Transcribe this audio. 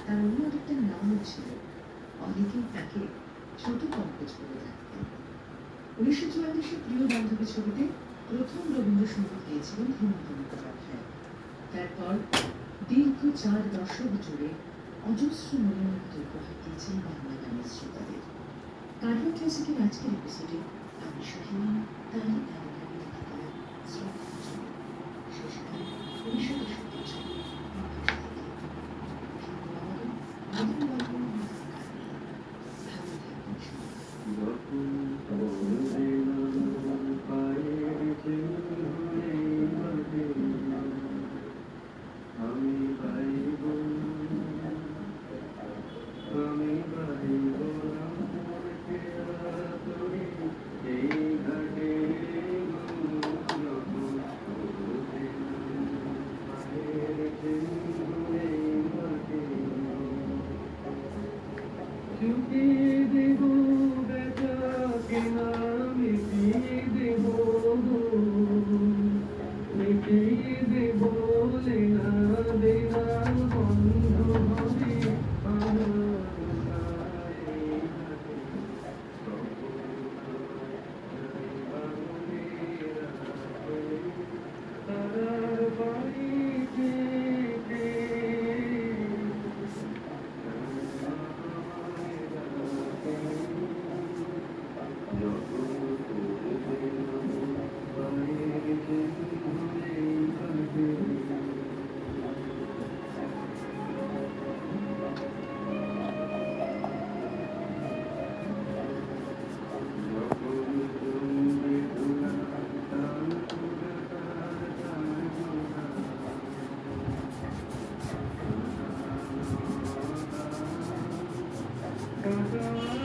তার অন্য আরেকটা নামও ছিল। অনেকেই তাকে ছোট পঙ্কজ বলে থাকতেন। 1944 প্রিয় বান্ধবী ছবিতে প্রথম রবীন্দ্রসঙ্গীত গেয়েছিলেন হেমন্ত মুখোপাধ্যায়। তারপর দীর্ঘ 4 দশক জুড়ে অজস্র মনোমুগ্ধ উপহার দিয়েছেন বাংলা গানের শ্রোতাদের। কারওয়ান ক্লাসিকের আজকের এপিসোডে আমি শাহিনা তারই গানে গানে লিখিত শ্রদ্ধাঞ্জলি শেষ গান 1963 ছবি প্রকাশ থেকে। শুনবো আমাদের নতুন গল্প নতুন গান নিয়ে। ভালো থাকবেন চুকিয়ে দেব ব্যথা কেনা মিটিয়ে দেব মিটিয়ে দেব লেনা দেনা বন্ধ হবে তারার বাড়িতে Thank you.